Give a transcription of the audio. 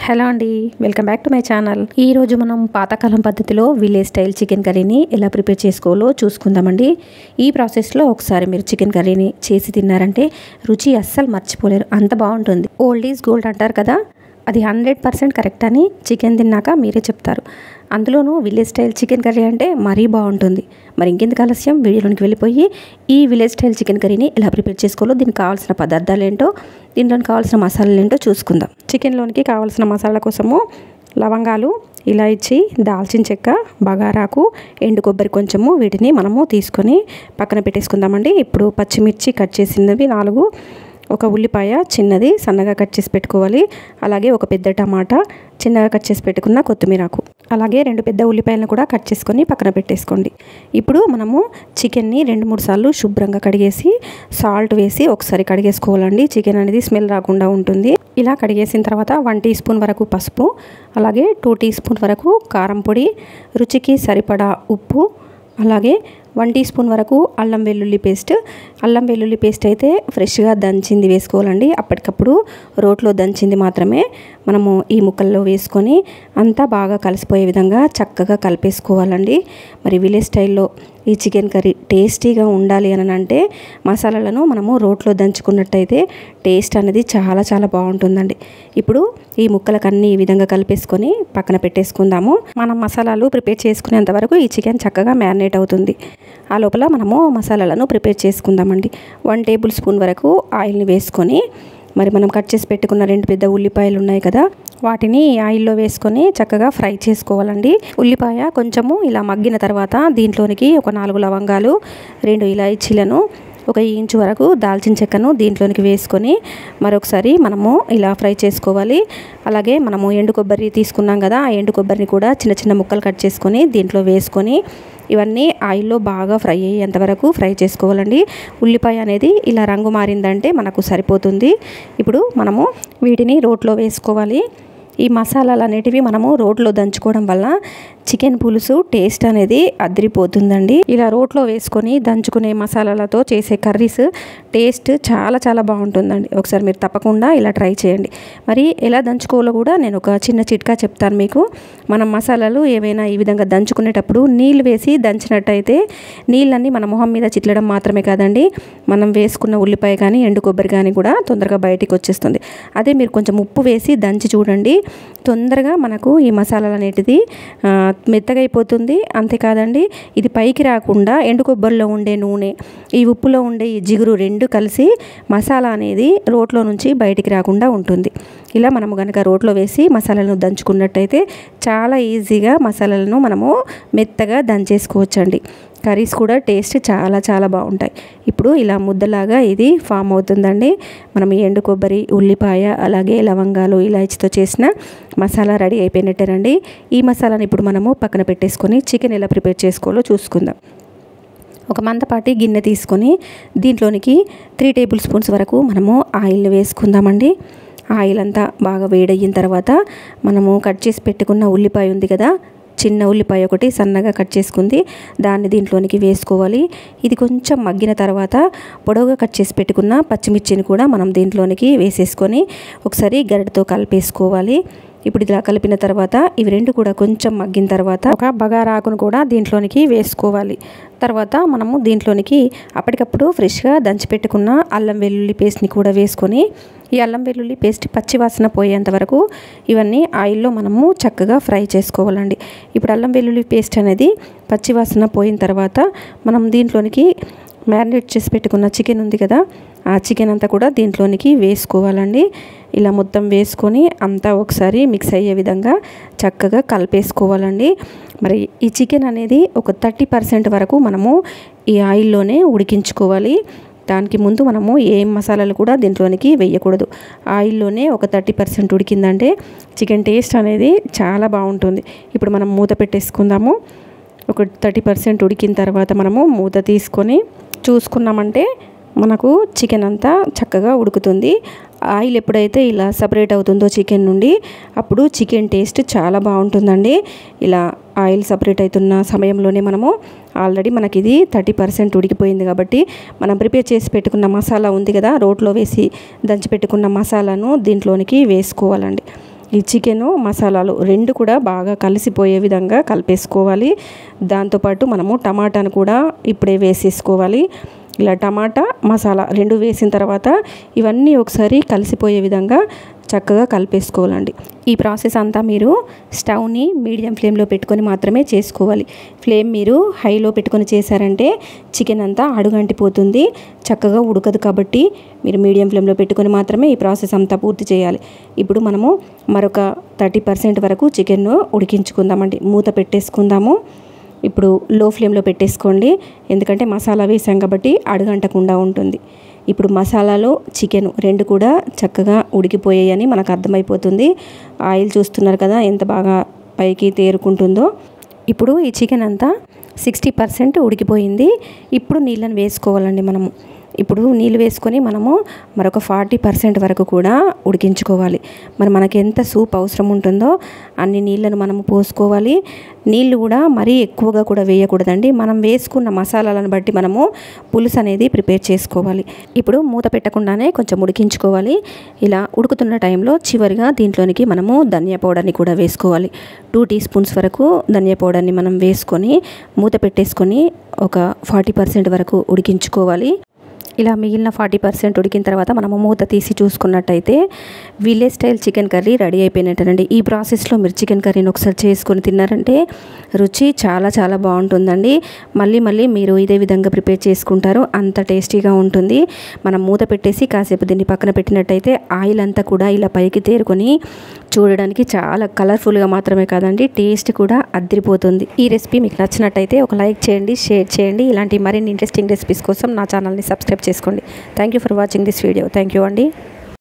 Hello అండి, welcome back to my channel. ఈరోజు మనం పాతకాలం పద్ధతిలో విలేజ్ స్టైల్ చికెన్ కర్రీని ఎలా ప్రిపేర్ చేసుకోవాలో చూసుకుందామండి. ఈ ప్రాసెస్లో ఒకసారి మీరు చికెన్ కర్రీని చేసి తిన్నారంటే రుచి అస్సలు మర్చిపోలేరు, అంత బాగుంటుంది. ఓల్డ్ ఈజ్ గోల్డ్ అంటారు కదా, అది 100% కరెక్ట్ అని చికెన్ తిన్నాక మీరే చెప్తారు. అందులోనూ విలేజ్ స్టైల్ చికెన్ కర్రీ అంటే మరీ బాగుంటుంది. మరి ఇంకెందుకు ఆలస్యం, వీడియోలోనికి వెళ్ళిపోయి ఈ విలేజ్ స్టైల్ చికెన్ కర్రీని ఎలా ప్రిపేర్ చేసుకోవాలో, దీనికి కావాల్సిన పదార్థాలు ఏంటో, దీంట్లోకి కావాల్సిన మసాలాలు ఏంటో చూసుకుందాం. చికెన్లోనికి కావాల్సిన మసాలా కోసము లవంగాలు, ఇలాచి, దాల్చిన చెక్క, బగారాకు, ఎండు కొబ్బరి కొంచెము, వీటిని మనము తీసుకొని పక్కన పెట్టేసుకుందామండి. ఇప్పుడు పచ్చిమిర్చి కట్ చేసినవి 4, ఒక ఉల్లిపాయ చిన్నది సన్నగా కట్ చేసి పెట్టుకోవాలి. అలాగే ఒక పెద్ద టమాటా చిన్నగా కట్ చేసి పెట్టుకున్న కొత్తిమీరాకు, అలాగే 2 పెద్ద ఉల్లిపాయలను కూడా కట్ చేసుకొని పక్కన పెట్టేసుకోండి. ఇప్పుడు మనము చికెన్ని 2-3 సార్లు శుభ్రంగా కడిగేసి సాల్ట్ వేసి ఒకసారి కడిగేసుకోవాలండి. చికెన్ అనేది స్మెల్ రాకుండా ఉంటుంది. ఇలా కడిగేసిన తర్వాత 1 టీ స్పూన్ వరకు పసుపు, అలాగే 2 టీ స్పూన్ వరకు కారం పొడి, రుచికి సరిపడా ఉప్పు, అలాగే 1 టీ స్పూన్ వరకు అల్లం వెల్లుల్లి పేస్ట్. అల్లం వెల్లుల్లి పేస్ట్ అయితే ఫ్రెష్గా దంచింది వేసుకోవాలండి. అప్పటికప్పుడు రోట్లో దంచింది మాత్రమే మనము ఈ ముక్కల్లో వేసుకొని అంతా బాగా కలిసిపోయే విధంగా చక్కగా కలిపేసుకోవాలండి. మరి విలేజ్ స్టైల్లో ఈ చికెన్ కర్రీ టేస్టీగా ఉండాలి అని అంటే మసాలాలను మనము రోట్లో దంచుకున్నట్టయితే టేస్ట్ అనేది చాలా చాలా బాగుంటుందండి. ఇప్పుడు ఈ ముక్కలకు అన్నీ ఈ విధంగా కలిపేసుకొని పక్కన పెట్టేసుకుందాము. మనం మసాలాలు ప్రిపేర్ చేసుకునేంత వరకు ఈ చికెన్ చక్కగా మ్యారినేట్ అవుతుంది. ఆ లోపల మనము మసాలాలను ప్రిపేర్ చేసుకుందామండి. 1 టేబుల్ స్పూన్ వరకు ఆయిల్ని వేసుకొని, మరి మనం కట్ చేసి పెట్టుకున్న 2 పెద్ద ఉల్లిపాయలు ఉన్నాయి కదా, వాటిని ఆయిల్లో వేసుకొని చక్కగా ఫ్రై చేసుకోవాలండి. ఉల్లిపాయ కొంచెము ఇలా మగ్గిన తర్వాత దీంట్లోనికి ఒక 4 లవంగాలు, 2 ఇలాచీలను, 1 ఇంచు వరకు దాల్చిన చెక్కను దీంట్లోనికి వేసుకొని మరొకసారి మనము ఇలా ఫ్రై చేసుకోవాలి. అలాగే మనము ఎండు కొబ్బరి తీసుకున్నాం కదా, ఆ ఎండు కొబ్బరిని కూడా చిన్న చిన్న ముక్కలు కట్ చేసుకొని దీంట్లో వేసుకొని ఇవన్నీ ఆయిల్లో బాగా ఫ్రై అయ్యేంత వరకు ఫ్రై చేసుకోవాలండి. ఉల్లిపాయ అనేది ఇలా రంగు మారిందంటే మనకు సరిపోతుంది. ఇప్పుడు మనము వీటిని రోట్లో వేసుకోవాలి. ఈ మసాలాలు అనేటివి మనము రోట్లో దంచుకోవడం వల్ల చికెన్ పులుసు టేస్ట్ అనేది అదిరిపోతుందండి. ఇలా రోట్లో వేసుకొని దంచుకునే మసాలాలతో చేసే కర్రీస్ టేస్ట్ చాలా చాలా బాగుంటుందండి. ఒకసారి మీరు తప్పకుండా ఇలా ట్రై చేయండి. మరి ఎలా దంచుకోవాలో కూడా నేను ఒక చిన్న చిట్కా చెప్తాను మీకు. మనం మసాలాలు ఏవైనా ఈ విధంగా దంచుకునేటప్పుడు నీళ్ళు వేసి దంచినట్టయితే నీళ్ళన్నీ మన మొహం మీద చిట్లడం మాత్రమే కాదండి, మనం వేసుకున్న ఉల్లిపాయ కానీ ఎండు కొబ్బరి కానీ కూడా తొందరగా బయటికి వచ్చేస్తుంది. అదే మీరు కొంచెం ఉప్పు వేసి దంచి చూడండి, తొందరగా మనకు ఈ మసాలాలు అనేటిది మెత్తగా అయిపోతుంది. అంతేకాదండి, ఇది పైకి రాకుండా ఎండు కొబ్బరిలో ఉండే నూనె, ఈ ఉప్పులో ఉండే ఈ జిగురు 2 కలిసి మసాలా అనేది రోట్లో నుంచి బయటికి రాకుండా ఉంటుంది. ఇలా మనము కనుక రోట్లో వేసి మసాలాలను దంచుకున్నట్టయితే చాలా ఈజీగా మసాలాలను మనము మెత్తగా దంచేసుకోవచ్చండి. కర్రీస్ కూడా టేస్ట్ చాలా చాలా బాగుంటాయి. ఇప్పుడు ఇలా ముద్దలాగా ఇది ఫామ్ అవుతుందండి. మనం ఎండు కొబ్బరి, ఉల్లిపాయ, అలాగే లవంగాలు, ఇలాచీతో చేసిన మసాలా రెడీ అయిపోయినట్టేనండి. ఈ మసాలాని ఇప్పుడు మనము పక్కన పెట్టేసుకొని చికెన్ ఎలా ప్రిపేర్ చేసుకోవాలో చూసుకుందాం. ఒక మందపాటి గిన్నె తీసుకొని దీంట్లోనికి 3 టేబుల్ స్పూన్స్ వరకు మనము ఆయిల్ వేసుకుందామండి. ఆయిల్ అంతా బాగా వేడయిన తర్వాత మనము కట్ చేసి పెట్టుకున్న ఉల్లిపాయ ఉంది కదా, చిన్న ఉల్లిపాయ ఒకటి సన్నగా కట్ చేసుకుంది, దాన్ని దీంట్లోనికి వేసుకోవాలి. ఇది కొంచెం మగ్గిన తర్వాత పొడవుగా కట్ చేసి పెట్టుకున్న పచ్చిమిర్చిని కూడా మనం దీంట్లోనికి వేసేసుకొని ఒకసారి గరిటతో కలిపేసుకోవాలి. ఇప్పుడు ఇలా కలిపిన తర్వాత ఇవి 2 కూడా కొంచెం మగ్గిన తర్వాత ఒక బగారాకును కూడా దీంట్లోనికి వేసుకోవాలి. తర్వాత మనము దీంట్లోనికి అప్పటికప్పుడు ఫ్రెష్గా దంచిపెట్టుకున్న అల్లం వెల్లుల్లి పేస్ట్ని కూడా వేసుకొని ఈ అల్లం వెల్లుల్లి పేస్ట్ పచ్చివాసన పోయేంత వరకు ఇవన్నీ ఆయిల్లో మనము చక్కగా ఫ్రై చేసుకోవాలండి. ఇప్పుడు అల్లం వెల్లుల్లి పేస్ట్ అనేది పచ్చివాసన పోయిన తర్వాత మనం దీంట్లోనికి మ్యారినేట్ చేసి పెట్టుకున్న చికెన్ ఉంది కదా, ఆ చికెన్ అంతా కూడా దీంట్లోనికి వేసుకోవాలండి. ఇలా మొత్తం వేసుకొని అంతా ఒకసారి మిక్స్ అయ్యే విధంగా చక్కగా కలిపేసుకోవాలండి. మరి ఈ చికెన్ అనేది ఒక 30% వరకు మనము ఈ ఆయిల్లోనే ఉడికించుకోవాలి. దానికి ముందు మనము ఏం మసాలాలు కూడా దీంట్లోనికి వేయకూడదు. ఆయిల్లోనే ఒక 30% ఉడికిందంటే చికెన్ టేస్ట్ అనేది చాలా బాగుంటుంది. ఇప్పుడు మనం మూత పెట్టేసుకుందాము. ఒక 30% ఉడికిన తర్వాత మనము మూత తీసుకొని చూసుకున్నామంటే మనకు చికెన్ అంతా చక్కగా ఉడుకుతుంది. ఆయిల్ ఎప్పుడైతే ఇలా సపరేట్ అవుతుందో చికెన్ నుండి, అప్పుడు చికెన్ టేస్ట్ చాలా బాగుంటుందండి. ఇలా ఆయిల్ సపరేట్ అవుతున్న సమయంలోనే మనము ఆల్రెడీ మనకి ఇది 30% ఉడికిపోయింది కాబట్టి మనం ప్రిపేర్ చేసి పెట్టుకున్న మసాలా ఉంది కదా, రోట్లో వేసి దంచి పెట్టుకున్న మసాలాను దీంట్లోనికి వేసుకోవాలండి. ఈ చికెను మసాలాలు రెండు కూడా బాగా కలిసిపోయే విధంగా కలిపేసుకోవాలి. దాంతోపాటు మనము టమాటాను కూడా ఇప్పుడే వేసేసుకోవాలి. ఇలా టమాటా మసాలా రెండు వేసిన తర్వాత ఇవన్నీ ఒకసారి కలిసిపోయే విధంగా చక్కగా కలిపేసుకోవాలండి. ఈ ప్రాసెస్ అంతా మీరు స్టవ్ని మీడియం ఫ్లేమ్లో పెట్టుకొని మాత్రమే చేసుకోవాలి. ఫ్లేమ్ మీరు హైలో పెట్టుకొని చేశారంటే చికెన్ అంతా అడుగంటిపోతుంది, చక్కగా ఉడకదు. కాబట్టి మీరు మీడియం ఫ్లేమ్లో పెట్టుకొని మాత్రమే ఈ ప్రాసెస్ అంతా పూర్తి చేయాలి. ఇప్పుడు మనము మరొక 30% వరకు చికెన్ను ఉడికించుకుందామండి. మూత పెట్టేసుకుందాము. ఇప్పుడు లో ఫ్లేమ్లో పెట్టేసుకోండి, ఎందుకంటే మసాలా వేసాం కాబట్టి అడుగంటకుండా ఉంటుంది. ఇప్పుడు మసాలాలో చికెన్ రెండు కూడా చక్కగా ఉడికిపోయాయని మనకు అర్థమైపోతుంది. ఆయిల్ చూస్తున్నారు కదా ఎంత బాగా పైకి తేరుకుంటుందో. ఇప్పుడు ఈ చికెన్ అంతా 60% ఉడికిపోయింది. ఇప్పుడు నీళ్ళని వేసుకోవాలండి మనము. ఇప్పుడు నీళ్ళు వేసుకొని మనము మరొక 40% వరకు కూడా ఉడికించుకోవాలి. మరి మనకి ఎంత సూప్ అవసరం ఉంటుందో అన్ని నీళ్ళను మనము పోసుకోవాలి. నీళ్ళు కూడా మరీ ఎక్కువగా కూడా వేయకూడదండి. మనం వేసుకున్న మసాలాలను బట్టి మనము పులుసు అనేది ప్రిపేర్ చేసుకోవాలి. ఇప్పుడు మూత పెట్టకుండానే కొంచెం ఉడికించుకోవాలి. ఇలా ఉడుకుతున్న టైంలో చివరిగా దీంట్లోనికి మనము ధనియా పౌడర్ని కూడా వేసుకోవాలి. 2 టీ స్పూన్స్ వరకు ధనియా పౌడర్ని మనం వేసుకొని మూత పెట్టేసుకొని ఒక 40% వరకు ఉడికించుకోవాలి. ఇలా మిగిలిన 40% ఉడికిన తర్వాత మనము మూత తీసి చూసుకున్నట్టయితే village style chicken curry ready అయిపోయినట్టేనండి. ఈ ప్రాసెస్లో మీరు చికెన్ కర్రీని ఒకసారి చేసుకొని తిన్నారంటే రుచి చాలా చాలా బాగుంటుందండి. మళ్ళీ మళ్ళీ మీరు ఇదే విధంగా ప్రిపేర్ చేసుకుంటారు, అంత టేస్టీగా ఉంటుంది. మనం మూత పెట్టేసి కాసేపు దీన్ని పక్కన పెట్టినట్టయితే ఆయిల్ అంతా కూడా ఇలా పైకి తేరుకొని చూడడానికి చాలా కలర్ఫుల్గా మాత్రమే కాదండి, టేస్ట్ కూడా అదిరిపోతుంది. ఈ రెసిపీ మీకు నచ్చినట్టయితే ఒక లైక్ చేయండి, షేర్ చేయండి. ఇలాంటి మరిన్ని ఇంట్రెస్టింగ్ రెసిపీస్ కోసం నా ఛానల్ని సబ్స్క్రైబ్ చేసుకోండి. Thank you for watching this video. Thank you అండి.